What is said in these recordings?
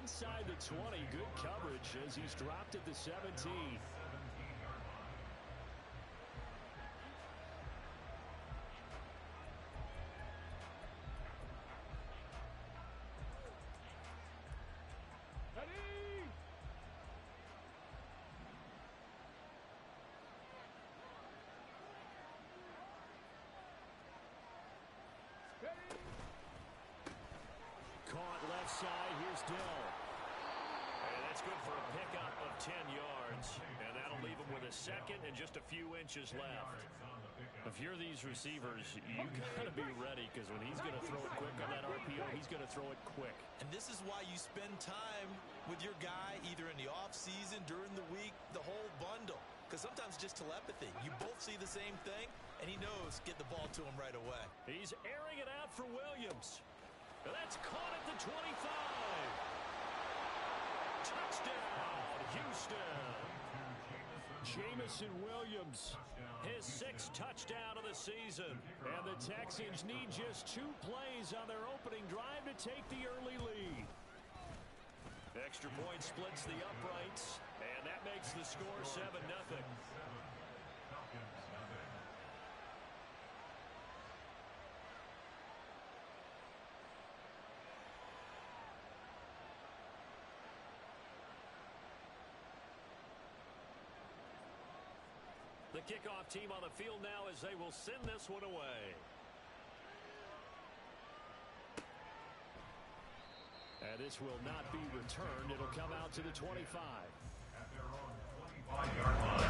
inside the 20. Good coverage as he's dropped at the 17. Caught left side. Here's Dill. And that's good for a pickup of 10 yards. And that'll leave him with a second and just a few inches left. If you're these receivers, you got to be ready, because when he's going to throw it quick on that RPO, he's going to throw it quick. And this is why you spend time with your guy either in the offseason, during the week, the whole bundle. Because sometimes just telepathy. You both see the same thing, and he knows get the ball to him right away. He's airing it out for Williams. And that's caught at the 25. Touchdown, Houston. Jamison Williams, his 6th touchdown of the season. And the Texans need just 2 plays on their opening drive to take the early lead. Extra point splits the uprights, and that makes the score 7-0. The kickoff team on the field now as they will send this one away. And this will not be returned. It'll come out to the 25. At their own 25-yard line.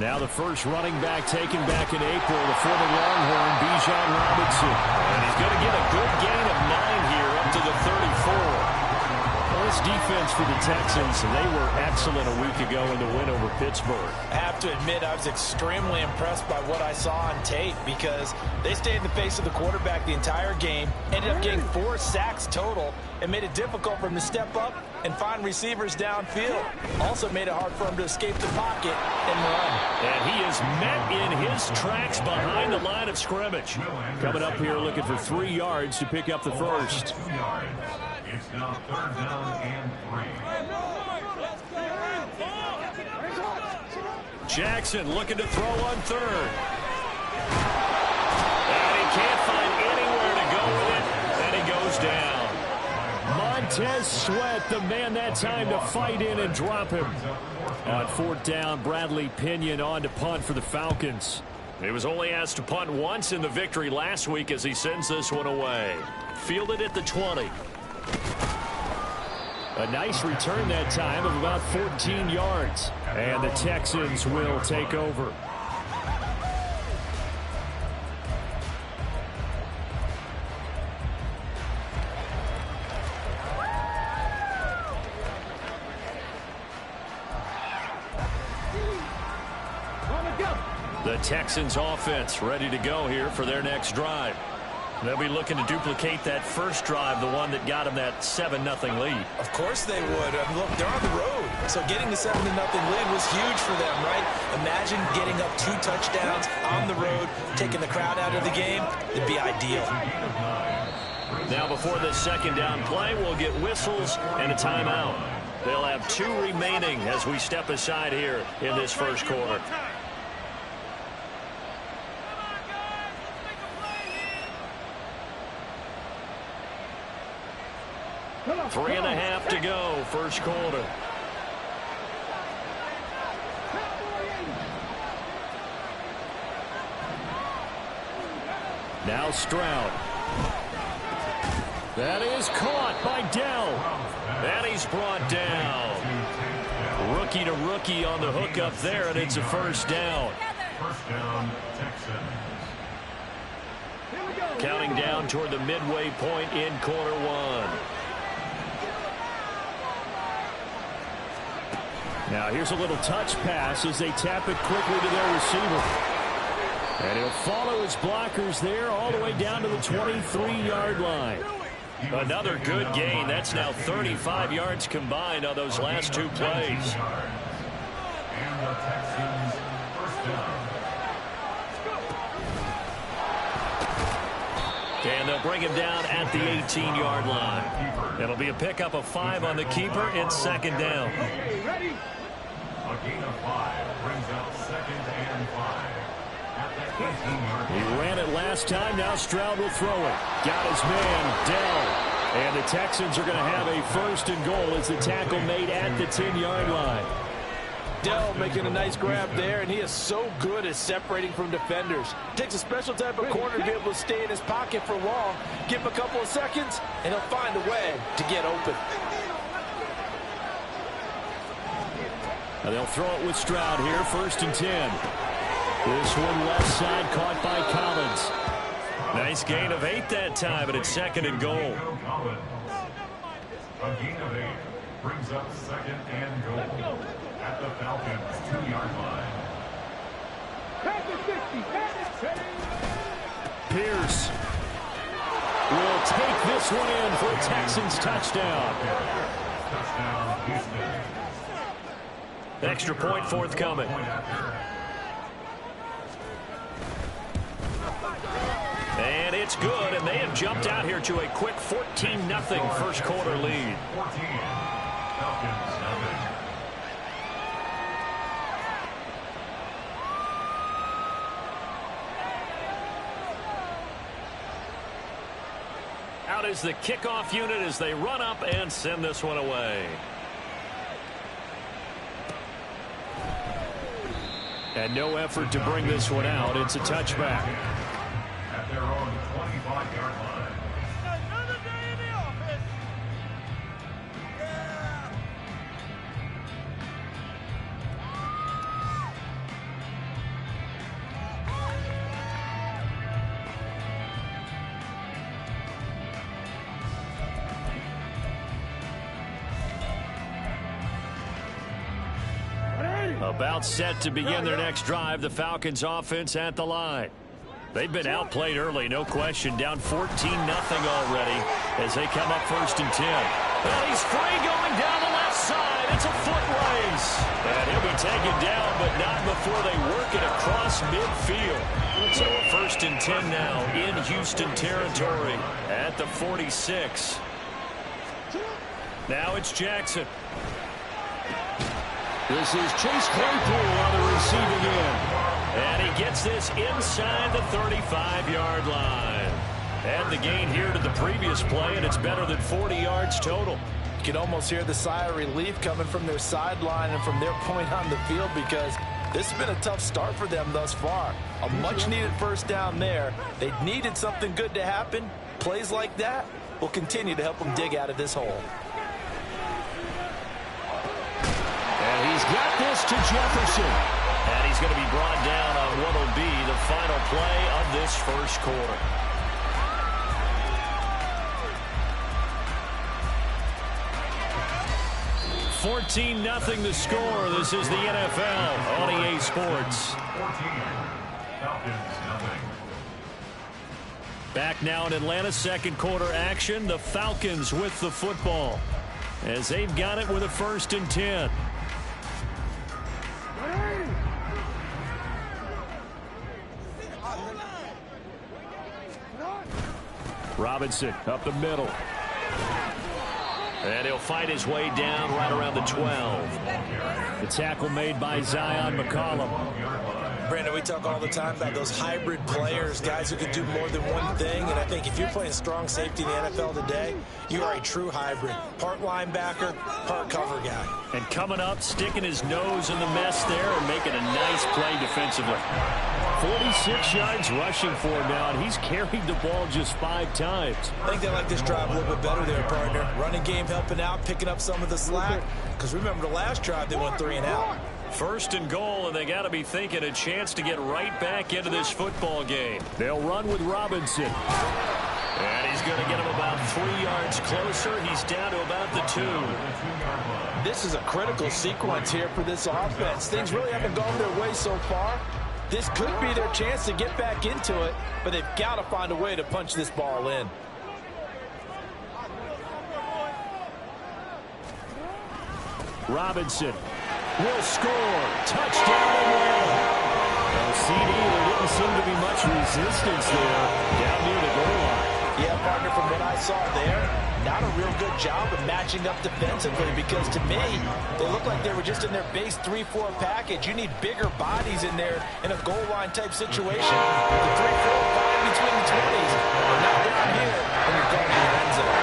Now the first running back taken back in April, the former Longhorn, Bijan Robinson. And he's going to get a good gain of 9 here up to the 34. Well, this defense for the Texans, they were excellent a week ago in the win over Pittsburgh. I have to admit, I was extremely impressed by what I saw on tape, because they stayed in the face of the quarterback the entire game, ended up getting 4 sacks total, and made it difficult for him to step up and find receivers downfield. Also made it hard for him to escape the pocket and run. And he is met in his tracks behind the line of scrimmage. Coming up here looking for 3 yards to pick up the first. It's now 3rd down and 3. Jackson looking to throw on 3rd. And he can't find anywhere to go with it. And he goes down. Montez Sweat, the man that time to fight in and drop him. On 4th down, Bradley Pinion on to punt for the Falcons. He was only asked to punt once in the victory last week as he sends this one away. Fielded at the 20. A nice return that time of about 14 yards. And the Texans will take over. The Texans offense ready to go here for their next drive. They'll be looking to duplicate that first drive, the one that got them that 7-0 lead. Of course they would. Look, they're on the road. So getting the 7-0 lead was huge for them, right? Imagine getting up 2 touchdowns on the road, taking the crowd out of the game. It'd be ideal. Now before this 2nd down play, we'll get whistles and a timeout. They'll have 2 remaining as we step aside here in this first quarter. 3.5 to go, first quarter. Now Stroud. That is caught by Dell. And he's brought down. Rookie to rookie on the hook up there, and it's a first down. First down, Texans. Counting down toward the midway point in quarter one. Now here's a little touch pass as they tap it quickly to their receiver. And he'll follow his blockers there all the way down to the 23-yard line. Another good gain. That's now 35 yards combined on those last two plays. And the Texans first down. And they'll bring him down at the 18-yard line. It'll be a pickup of 5 on the keeper. It's second down. A gain of 5 brings up second and 5. At the 18-yard line. He ran it last time. Now Stroud will throw it. Got his man, Dell. And the Texans are going to have a first and goal as the tackle made at the 10-yard line. Dell making a nice grab there, and he is so good at separating from defenders. Takes a special type of corner to be able to stay in his pocket for long. Give him a couple of seconds, and he'll find a way to get open. Now they'll throw it with Stroud here, first and 10. This one left side caught by Collins. Nice gain of 8 that time, but it's second and goal. A gain of 8 brings up second and goal at the Falcons' 2-yard line. Pierce will take this one in for a Texans touchdown. Touchdown, Houston. Extra point forthcoming. And it's good, and they have jumped out here to a quick 14-0 first quarter lead. 14. Falcons nothing. Out is the kickoff unit as they run up and send this one away. And no effort to bring this one out. It's a touchback. At their own 25-yard line. Another day in the office. About set to begin their next drive, the Falcons offense at the line. They've been outplayed early, no question, down 14-0 already as they come up first and 10. Well, he's free going down the left side. It's a foot race. And he'll be taken down, but not before they work it across midfield. So a first and 10 now in Houston territory at the 46. Now it's Jackson. This is Chase Claypool on the receiving end. And he gets this inside the 35-yard line. And the gain here to the previous play, and it's better than 40 yards total. You can almost hear the sigh of relief coming from their sideline and from their point on the field, because this has been a tough start for them thus far. A much-needed first down there. They needed something good to happen. Plays like that will continue to help them dig out of this hole. And he's got this to Jefferson. And he's going to be brought down on what will be the final play of this first quarter. $14-0 the score. This is the NFL on EA Sports. 14. Falcons nothing. Back now in Atlanta, second quarter action. The Falcons with the football as they've got it with a first and 10. Robinson up the middle. And he'll fight his way down right around the 12. The tackle made by Zion McCollum. Brandon, we talk all the time about those hybrid players, guys who can do more than one thing. And I think if you're playing strong safety in the NFL today, you are a true hybrid. Part linebacker, part cover guy. And coming up, sticking his nose in the mess there and making a nice play defensively. 46 yards rushing for him now, and he's carried the ball just 5 times. I think they like this drive a little bit better there, partner. Running game helping out, picking up some of the slack. Because remember the last drive, they went 3 and out. First and goal, and they got to be thinking a chance to get right back into this football game. They'll run with Robinson. And he's going to get him about 3 yards closer. He's down to about the 2. This is a critical sequence here for this offense. Things really haven't gone their way so far. This could be their chance to get back into it, but they've got to find a way to punch this ball in. Robinson will score. Touchdown and win. Well, CD, there didn't seem to be much resistance there down near the goal line. Yeah, partner, from what I saw there, not a real good job of matching up defensively because to me, they looked like they were just in their base 3-4 package. You need bigger bodies in there in a goal line type situation. The 3, 4, 5 between the 20s are not down here when you're going to your end zone.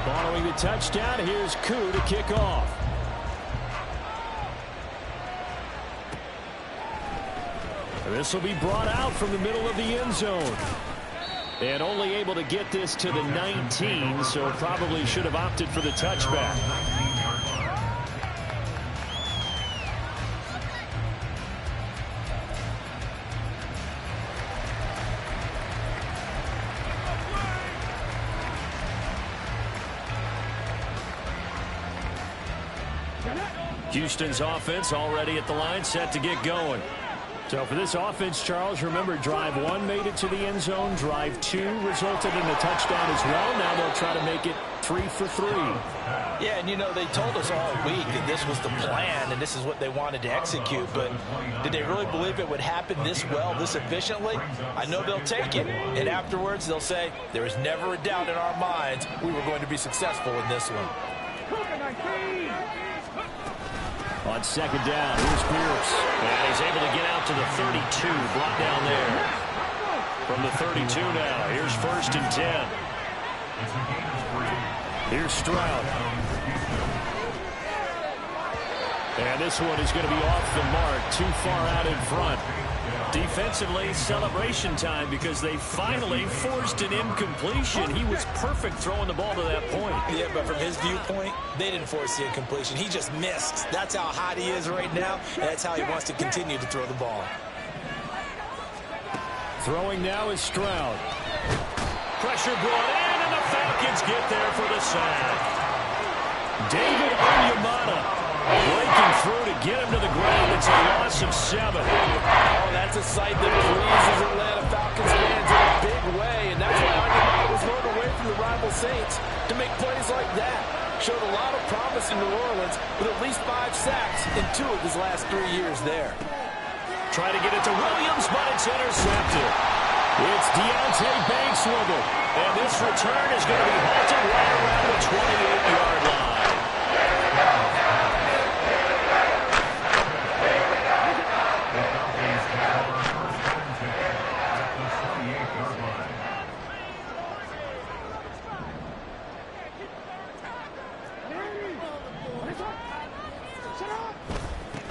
Following the touchdown, here's Koo to kick off. This will be brought out from the middle of the end zone. And only able to get this to the 19, so probably should have opted for the touchback. Houston's offense already at the line, set to get going. So for this offense, Charles, remember, drive 1 made it to the end zone. Drive 2 resulted in a touchdown as well. Now they'll try to make it 3 for 3. Yeah, and you know, they told us all week that this was the plan and this is what they wanted to execute. But did they really believe it would happen this well, this efficiently? I know they'll take it. And afterwards, they'll say, there was never a doubt in our minds we were going to be successful in this one. On second down, here's Pierce. And he's able to get out to the 32, brought down there. From the 32 now, here's 1st and 10. Here's Stroud. And this one is going to be off the mark, too far out in front. Defensively, celebration time because they finally forced an incompletion. He was perfect throwing the ball to that point. Yeah, but from his viewpoint, they didn't force the incompletion. He just missed. That's how hot he is right now, and that's how he wants to continue to throw the ball. Throwing now is Stroud. Pressure brought in, and the Falcons get there for the sack. David Onyemata breaking through to get him to the ground. It's a loss of 7. Oh, that's a sight that pleases Atlanta Falcons fans in a big way, and that's why Onyemata was loaned away from the rival Saints to make plays like that. Showed a lot of promise in New Orleans with at least 5 sacks in 2 of his last 3 years there. Try to get it to Williams, but it's intercepted. It's Deontay Banks with it, and this return is going to be halted right around the 28-yard line.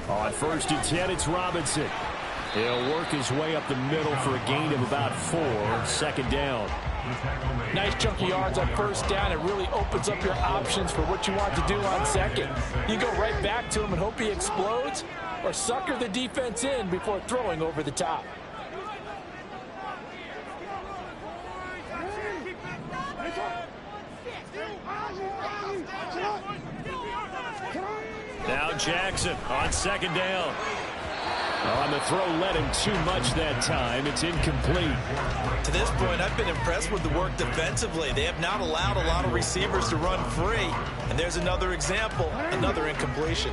On 1st and 10, it's Robinson. He'll work his way up the middle for a gain of about 4. 2nd down. Nice chunky yards on 1st down. It really opens up your options for what you want to do on 2nd. You go right back to him and hope he explodes, or sucker the defense in before throwing over the top. Now Jackson on 2nd down. On the throw, led him too much that time. It's incomplete. To this point, I've been impressed with the work defensively. They have not allowed a lot of receivers to run free. And there's another example, another incompletion.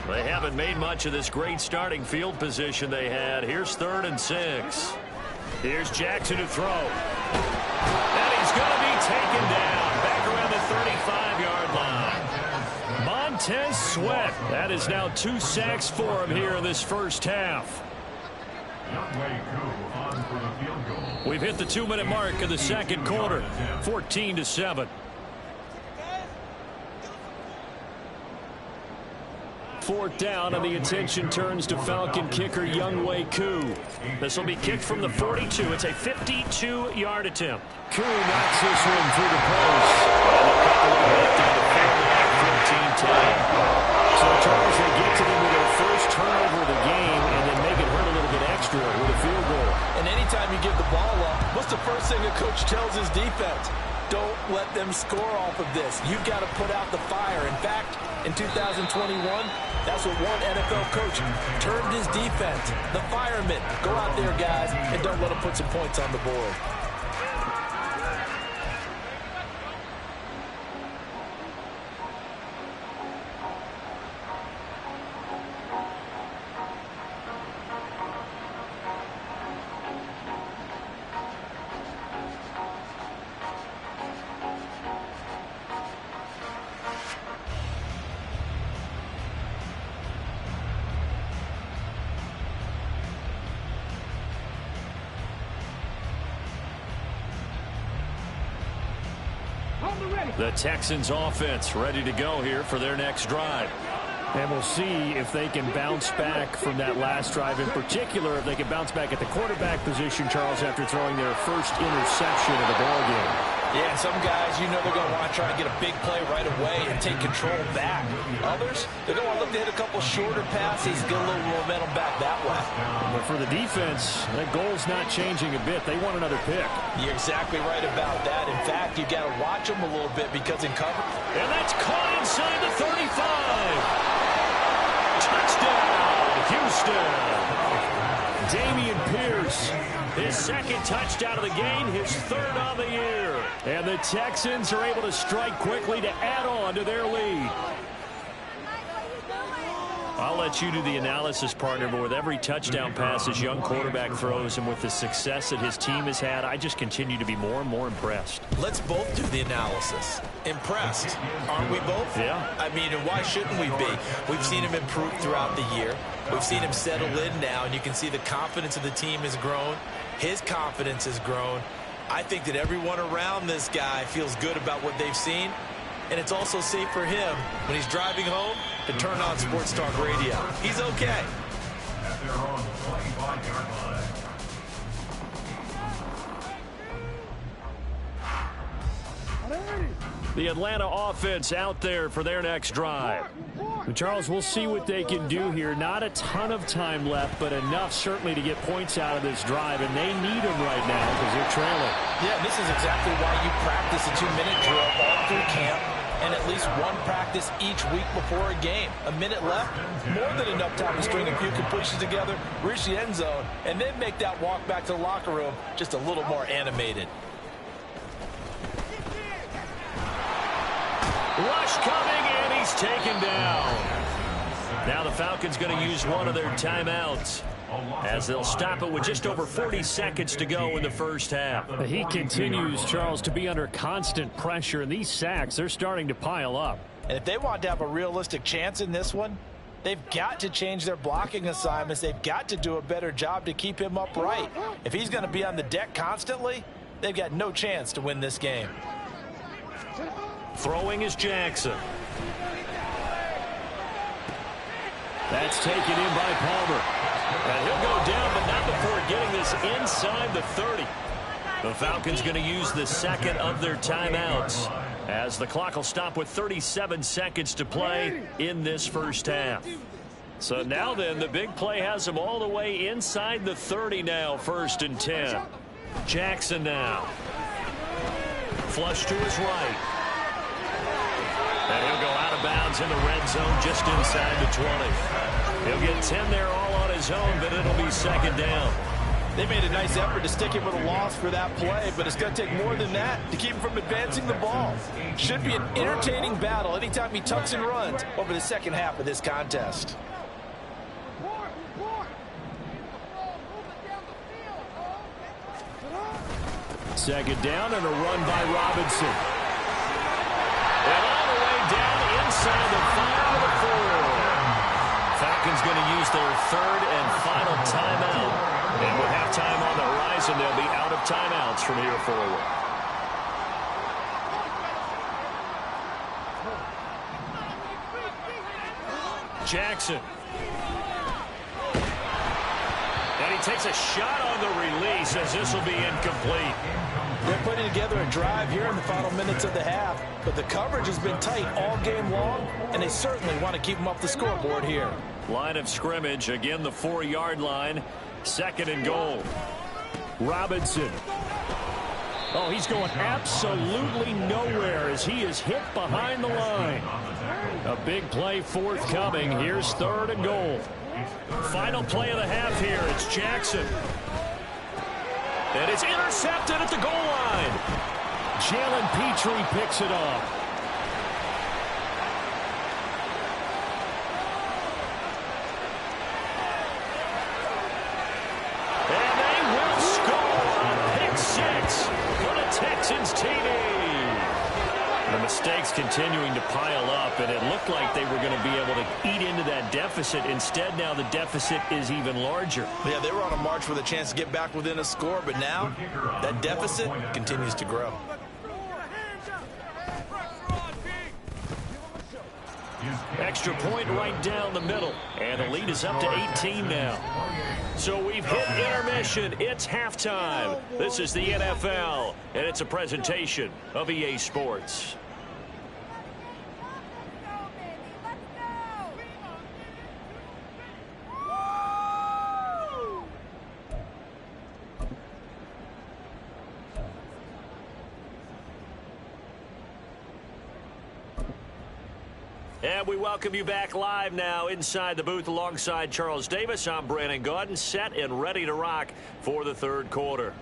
They haven't made much of this great starting field position they had. Here's 3rd and 6. Here's Jackson to throw. And he's going to be taken down back around the 35-yard line. Montez Sweat. That is now 2 sacks for him here in this first half. We've hit the 2-minute mark of the 2nd quarter. 14-7. 4th down, and the attention turns to Falcon kicker Younghoe Koo. This will be kicked from the 42. It's a 52-yard attempt. Koo knocks this one through the post. And they'll cut the way back down to 14-10. So, Charles, they get to them with their first turnover of the game and then make it hurt a little bit extra with a field goal. And anytime you give the ball up, what's the first thing a coach tells his defense? Don't let them score off of this. You've got to put out the fire. In fact, in 2021, that's what one NFL coach termed his defense. The firemen. Go out there, guys, and don't let them put some points on the board. The Texans offense ready to go here for their next drive. And we'll see if they can bounce back from that last drive. In particular, if they can bounce back at the quarterback position, Charles, after throwing their first interception of the ballgame. Yeah, and some guys, you know they're going to want to try to get a big play right away and take control back. Others, they're going to want to look to hit a couple shorter passes, get a little momentum back that way. But for the defense, that goal's not changing a bit. They want another pick. You're exactly right about that. In fact, you've got to watch them a little bit because in cover. And that's caught inside the 35. Touchdown, Houston. Damian Pierce, his second touchdown of the game, his third of the year. And the Texans are able to strike quickly to add on to their lead. I'll let you do the analysis, partner, but with every touchdown pass his young quarterback throws and with the success that his team has had, I just continue to be more and more impressed. Let's both do the analysis. Impressed, aren't we both? Yeah. I mean, and why shouldn't we be? We've seen him improve throughout the year. We've seen him settle in now, and you can see the confidence of the team has grown. His confidence has grown. I think that everyone around this guy feels good about what they've seen. And it's also safe for him when he's driving home to turn on Sports Talk Radio. He's okay. At their own 25-yard line. The Atlanta offense out there for their next drive. Charles, we'll see what they can do here. Not a ton of time left, but enough certainly to get points out of this drive, and they need them right now because they're trailing. Yeah, this is exactly why you practice a 2-minute drill all through camp and at least one practice each week before a game. A minute left, more than enough time to string a few completions together, reach the end zone, and then make that walk back to the locker room just a little more animated. Rush coming, and he's taken down. Now the Falcons going to use one of their timeouts as they'll stop it with just over 40 seconds to go in the first half. He continues, Charles, to be under constant pressure, and these sacks, they're starting to pile up. And if they want to have a realistic chance in this one, they've got to change their blocking assignments. They've got to do a better job to keep him upright. If he's going to be on the deck constantly, they've got no chance to win this game. Throwing is Jackson. That's taken in by Palmer. And he'll go down, but not before getting this inside the 30. The Falcons going to use the second of their timeouts as the clock will stop with 37 seconds to play in this first half. So now then, the big play has them all the way inside the 30 now, 1st and 10. Jackson now. Flush to his right. And he'll go out of bounds in the red zone just inside the 20. He'll get 10 there all on his own, but it'll be second down. They made a nice effort to stick him with a loss for that play, but it's going to take more than that to keep him from advancing the ball. Should be an entertaining battle anytime he tucks and runs over the second half of this contest. Second down and a run by Robinson. And all the way down inside the 5 of the 4. Falcons going to use their third and final timeout. And with halftime on the horizon, they'll be out of timeouts from here forward. Jackson. And he takes a shot on the release as this will be incomplete. They're putting together a drive here in the final minutes of the half, but the coverage has been tight all game long, and they certainly want to keep them off the scoreboard here. Line of scrimmage, again the 4-yard line. 2nd and goal. Robinson. Oh, he's going absolutely nowhere as he is hit behind the line. A big play forthcoming. Here's 3rd and goal. Final play of the half here. It's Jackson. And it's intercepted at the goal line. Jalen Petrie picks it up. And they will score on pick 6 for the Texans TD. The mistakes continuing to pile up, and it looked like they were going to be able to eat into that deficit. Instead, now the deficit is even larger. Yeah, they were on a march with a chance to get back within a score, but now that deficit continues to grow. Extra point right down the middle, and the lead is up to 18 now. So we've hit intermission. It's halftime. This is the NFL, and it's a presentation of EA Sports. And we welcome you back live now inside the booth alongside Charles Davis. I'm Brandon Gaudin, set and ready to rock for the 3rd quarter.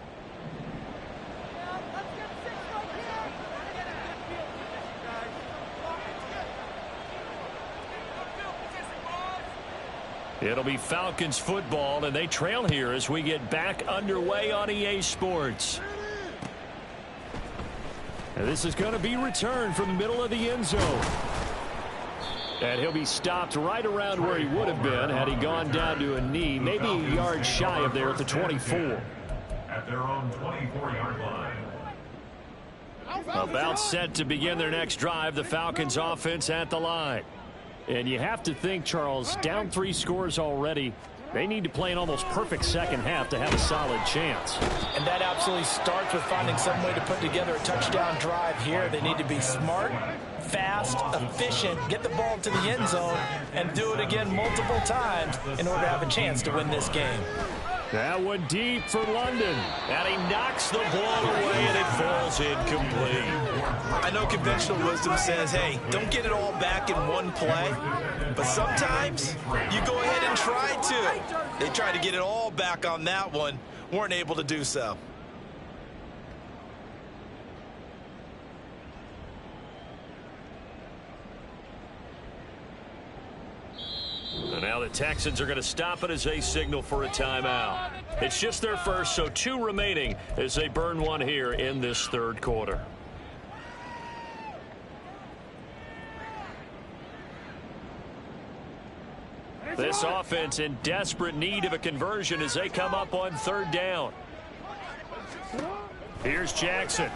It'll be Falcons football, and they trail here as we get back underway on EA Sports. And this is going to be returned from the middle of the end zone. And he'll be stopped right around where he would have been had he gone down to a knee, maybe a yard shy of there at the 24. At their own 24-yard line. About set to begin their next drive, the Falcons offense at the line. And you have to think, Charles, down 3 scores already. They need to play an almost perfect second half to have a solid chance. And that absolutely starts with finding some way to put together a touchdown drive here. They need to be smart, fast, efficient, get the ball to the end zone, and do it again multiple times in order to have a chance to win this game. That one deep for London. And he knocks the ball away, and it falls incomplete. I know conventional wisdom says, hey, don't get it all back in one play. But sometimes you go ahead and try to. They tried to get it all back on that one. Weren't able to do so. And now the Texans are going to stop it as they signal for a timeout. It's just their first, so 2 remaining as they burn one here in this 3rd quarter. This offense in desperate need of a conversion as they come up on 3rd down. Here's Jackson.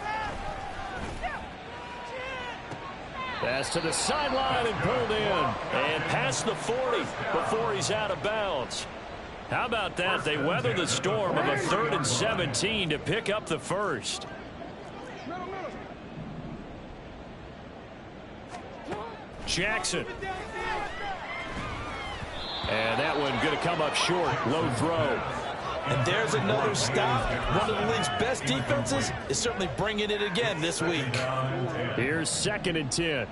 Pass to the sideline and pulled in. And past the 40 before he's out of bounds. How about that? They weather the storm of a 3rd and 17 to pick up the first. Jackson. And that one going to come up short. Low throw. And there's another stop. One of the league's best defenses is certainly bringing it again this week. Here's 2nd and 10.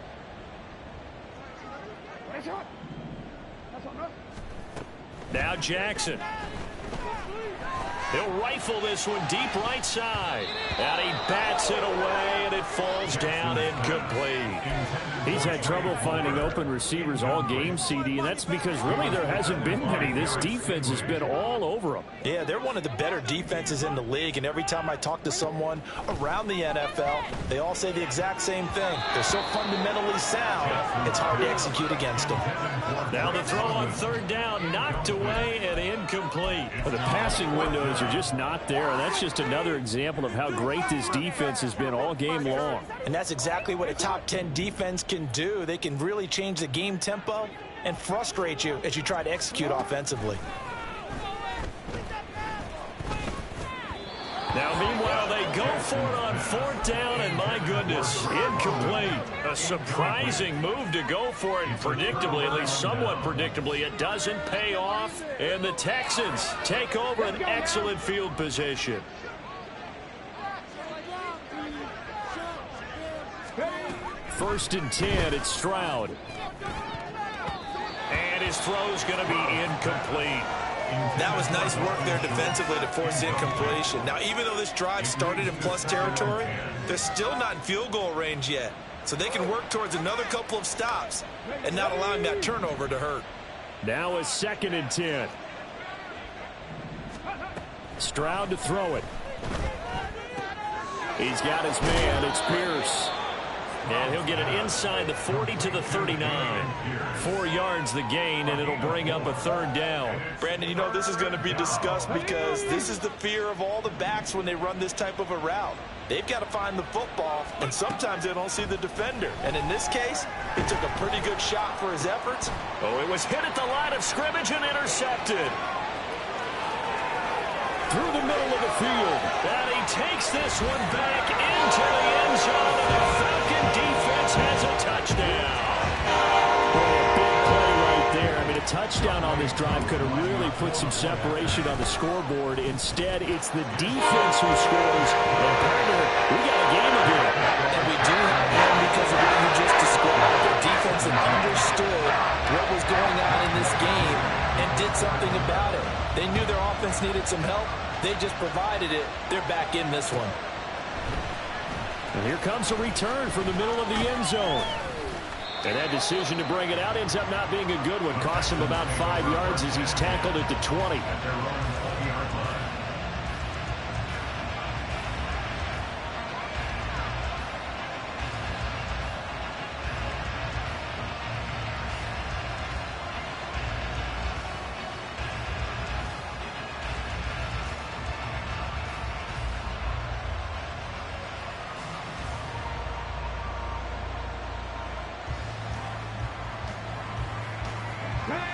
Now Jackson. He'll rifle this one deep right side. And he bats it away, and it falls down incomplete. He's had trouble finding open receivers all game, CD, and that's because really there hasn't been many. This defense has been all over them. Yeah, they're one of the better defenses in the league, and every time I talk to someone around the NFL, they all say the exact same thing. They're so fundamentally sound, it's hard to execute against them. Now the throw on 3rd down, knocked away and incomplete. Well, the passing windows are just not there, and that's just another example of how great this defense has been all game long. And that's exactly what a top 10 defense can do. They can really change the game tempo and frustrate you as you try to execute offensively. Now, meanwhile, they go for it on 4th down, and my goodness, incomplete. A surprising move to go for it, and predictably, at least somewhat predictably, it doesn't pay off, and the Texans take over an excellent field position. First and 10, it's Stroud. And his throw's going to be incomplete. That was nice work there defensively to force incompletion. Now, even though this drive started in plus territory, they're still not in field goal range yet. So they can work towards another couple of stops and not allowing that turnover to hurt. Now a 2nd and 10. Stroud to throw it. He's got his man. It's Pierce. And he'll get it inside the 40 to the 39. 4 yards the gain, and it'll bring up a 3rd down. Brandon, you know this is going to be discussed because this is the fear of all the backs when they run this type of a route. They've got to find the football, and sometimes they don't see the defender. And in this case, he took a pretty good shot for his efforts. Oh, it was hit at the line of scrimmage and intercepted. Through the middle of the field. And he takes this one back into the end zone, and the Falcon defense has a touchdown. Oh, a big play right there. I mean, a touchdown on this drive could have really put some separation on the scoreboard. Instead, it's the defense who scores. And partner, we got a game again. And we do have one because of what you just described. The defense had understood what was going on in this game and did something about it. They knew their offense needed some help. They just provided it. They're back in this one. And here comes a return from the middle of the end zone. And that decision to bring it out ends up not being a good one. Costs him about 5 yards as he's tackled at the 20.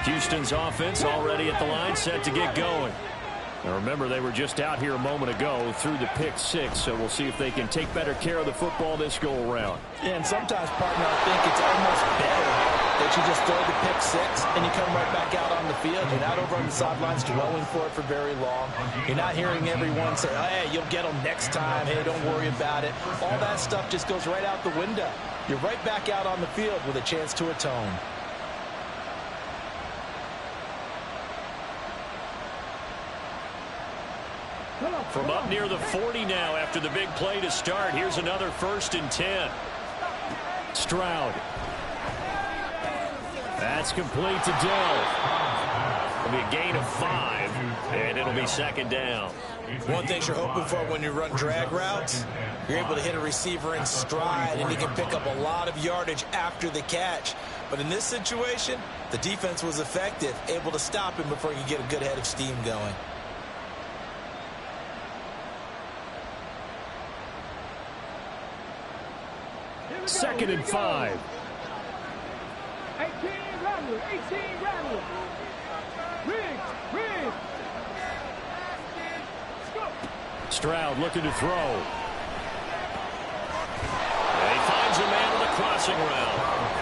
Houston's offense already at the line, set to get going. Now remember, they were just out here a moment ago through the pick 6, so we'll see if they can take better care of the football this go-around. Yeah, and sometimes, partner, I think it's almost better that you just throw the pick 6 and you come right back out on the field. You're not over on the sidelines dwelling for it for very long. You're not hearing everyone say, hey, you'll get them next time. Hey, don't worry about it. All that stuff just goes right out the window. You're right back out on the field with a chance to atone. From up near the 40 now after the big play to start. Here's another 1st and 10. Stroud. That's complete to Dell. It'll be a gain of 5, and it'll be 2nd down. One thing you're hoping for when you run drag routes, you're able to hit a receiver in stride, and he can pick up a lot of yardage after the catch. But in this situation, the defense was effective, able to stop him before he could get a good head of steam going. Second and 5. 18 Rattler. Riggs. Stroud looking to throw. And he finds a man with a crossing route.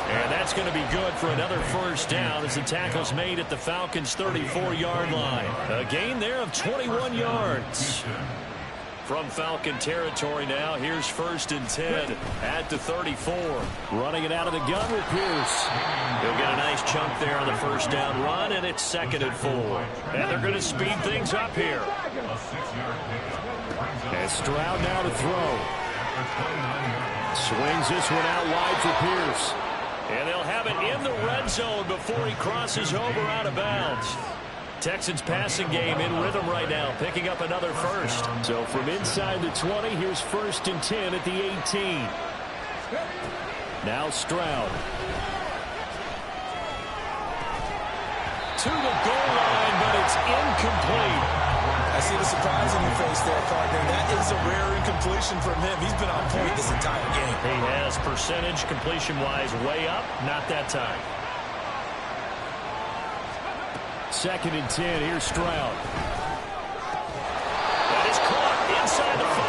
And that's going to be good for another 1st down as the tackle's made at the Falcons' 34-yard line. A gain there of 21 yards. From Falcon territory now, here's 1st and 10 at the 34. Running it out of the gun with Pierce. He'll get a nice chunk there on the 1st down run, and it's 2nd and 4. And they're going to speed things up here. And Stroud now to throw. Swings this one out wide for Pierce. And they'll have it in the red zone before he crosses over out of bounds. Texans passing game in rhythm right now, picking up another 1st. So from inside the 20, here's 1st and 10 at the 18. Now Stroud. To the goal line, but it's incomplete. I see the surprise in your face there, partner. That is a rare incompletion from him. He's been on point this entire game. He has percentage completion-wise way up, not that time. 2nd and 10. Here's Stroud. That is caught inside the 5.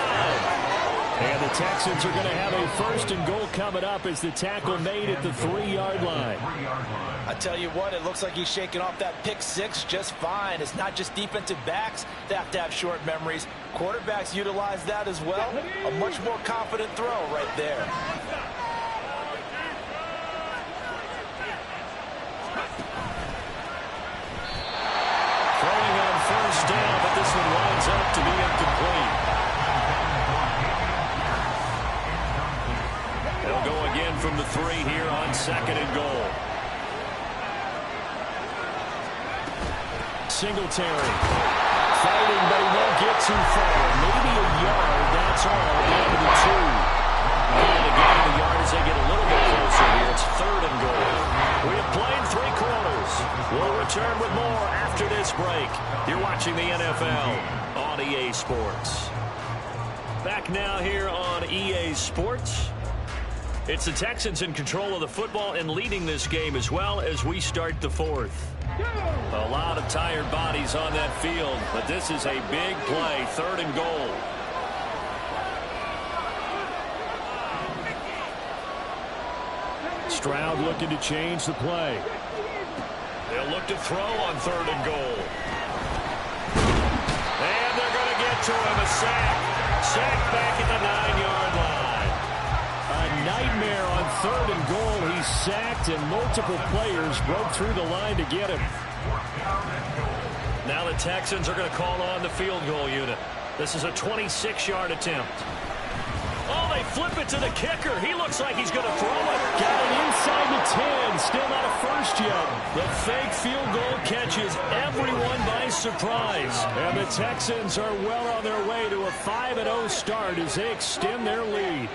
And the Texans are going to have a 1st and goal coming up as the tackle made at the 3-yard line. I tell you what, it looks like he's shaking off that pick 6 just fine. It's not just defensive backs that have to have short memories. Quarterbacks utilize that as well. A much more confident throw right there. Throwing on 1st down, but this one winds up to be incomplete. They'll go again from the 3 here on 2nd and goal. Singletary fighting, but he won't get too far. Maybe a yard, that's all, down to the 2. And again, the yard as they get a little bit closer here. It's 3rd and goal. We have played 3 quarters. We'll return with more after this break. You're watching the NFL on EA Sports. Back now here on EA Sports. It's the Texans in control of the football and leading this game as well as we start the 4th. A lot of tired bodies on that field, but this is a big play, 3rd and goal. Stroud looking to change the play. They'll look to throw on 3rd and goal. And they're going to get to him, a sack. Sack back at the 9-yard line. A nightmare on 3rd and goal. He's sacked, and multiple players broke through the line to get him. Now the Texans are going to call on the field goal unit. This is a 26-yard attempt. Oh, they flip it to the kicker. He looks like he's going to throw it. Got it inside the 10. Still not a first yet. The fake field goal catches everyone by surprise. And the Texans are well on their way to a 5-0 start as they extend their lead.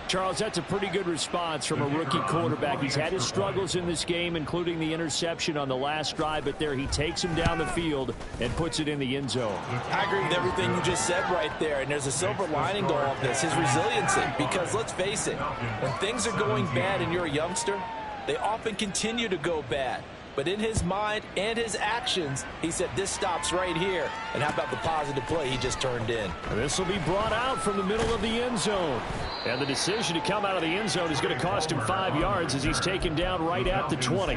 Charles, that's a pretty good response from a rookie quarterback. He's had his struggles in this game, including the interception on the last drive, but there he takes him down the field and puts it in the end zone. I agree with everything you just said right there, and there's a silver lining to all of this, his resiliency, because let's face it, when things are going bad and you're a youngster, they often continue to go bad. But in his mind and his actions, he said, this stops right here. And how about the positive play he just turned in? This will be brought out from the middle of the end zone. And the decision to come out of the end zone is going to cost him 5 yards as he's taken down right at the 20.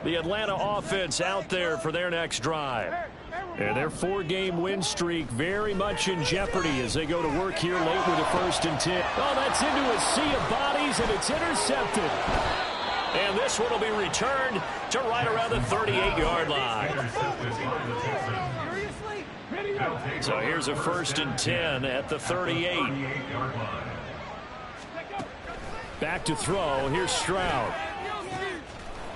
The Atlanta offense out there for their next drive. And their 4-game win streak very much in jeopardy as they go to work here late with a 1st and 10. Oh, that's into a sea of bodies, and it's intercepted. And this one will be returned to right around the 38-yard line. So here's a 1st and 10 at the 38. Back to throw. Here's Stroud.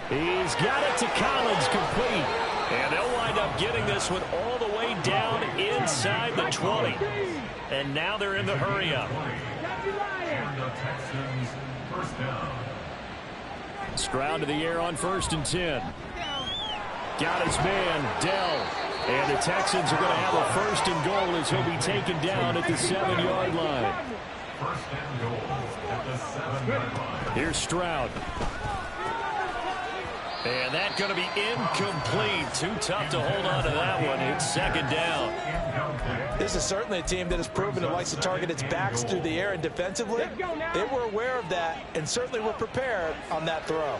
He's got it to Collins, complete. And they'll wind up getting this one all the way down inside the 20. And now they're in the hurry-up. Stroud to the air on 1st and 10. Got his man, Dell. And the Texans are going to have a 1st and goal as he'll be taken down at the 7-yard line. 1st and goal at the 7-yard line. Here's Stroud. And that's going to be incomplete. Too tough to hold on to that one. It's 2nd down. This is certainly a team that has proven it likes to target its backs through the air and defensively. They were aware of that and certainly were prepared on that throw.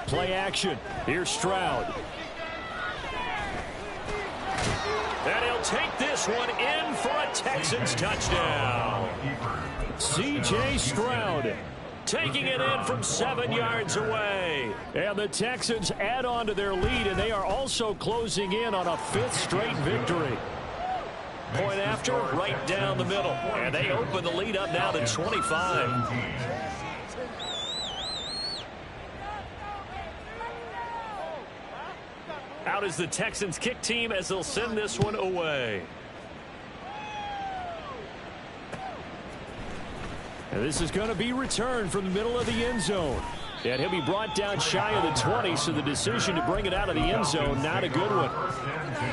Play action. Here's Stroud. And he'll take this one in for a Texans touchdown. C.J. Stroud taking it in from 7 yards away. And the Texans add on to their lead, and they are also closing in on a 5th straight victory. Point after, right down the middle. And they open the lead up now to 25. Out is the Texans kick team as they'll send this one away. And this is going to be returned from the middle of the end zone. And he'll be brought down shy of the 20, so the decision to bring it out of the end zone, not a good one. 1st and 10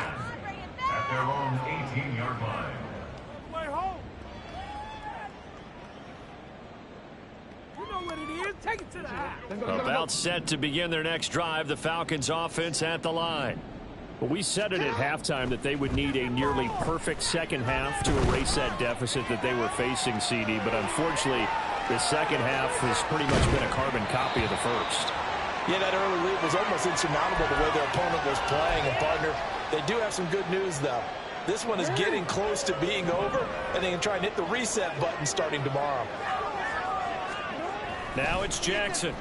at their own 18-yard line. Take it to the half. About set to begin their next drive, the Falcons offense at the line. But we said it at halftime that they would need a nearly perfect second half to erase that deficit that they were facing, CD. But unfortunately, the second half has pretty much been a carbon copy of the first. Yeah, that early lead was almost insurmountable the way their opponent was playing. And, partner, they do have some good news, though. This one is getting close to being over, and they can try and hit the reset button starting tomorrow. Now it's Jackson.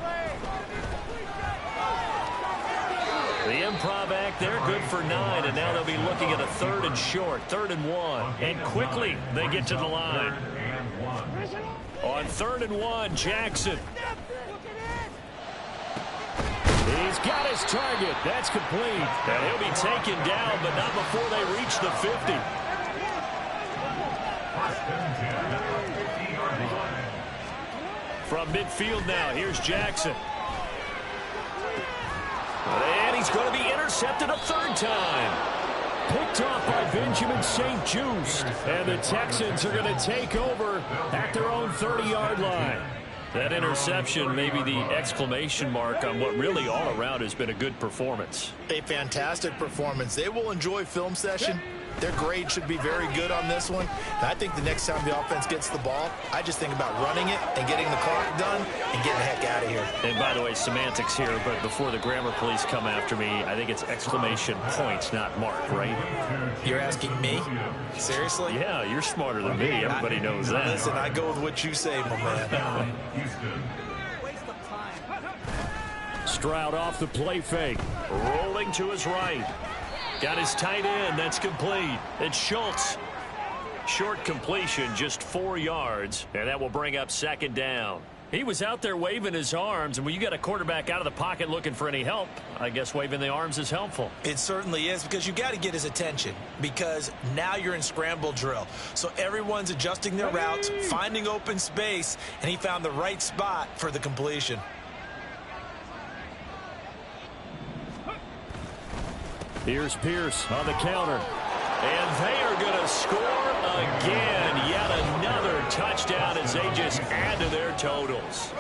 The improv act, they're good for 9, and now they'll be looking at a 3rd and short, 3rd and 1. And quickly, they get to the line. On 3rd and 1, Jackson. He's got his target. That's complete. And he'll be taken down, but not before they reach the 50. From midfield now, here's Jackson. And he's going to be intercepted a 3rd time. Picked off by Benjamin St. Juste. And the Texans are going to take over at their own 30-yard line. That interception may be the exclamation mark on what really all around has been a good performance. A fantastic performance. They will enjoy film session. Their grade should be very good on this one. And I think the next time the offense gets the ball, I just think about running it and getting the clock done and getting the heck out of here. And by the way, semantics here, but before the grammar police come after me, I think it's exclamation points, not mark, right? You're asking me? Seriously? Yeah, you're smarter than me. Everybody knows that. Listen, I go with what you say, my man. Stroud off the play fake. Rolling to his right. Got his tight end. That's complete. It's Schultz. Short completion, just 4 yards. And that will bring up 2nd down. He was out there waving his arms, and when you got a quarterback out of the pocket looking for any help, I guess waving the arms is helpful. It certainly is, because you got to get his attention, because now you're in scramble drill. So everyone's adjusting their routes, finding open space, and he found the right spot for the completion. Here's Pierce on the counter. And they are going to score again. Yet another touchdown as they just add to their totals.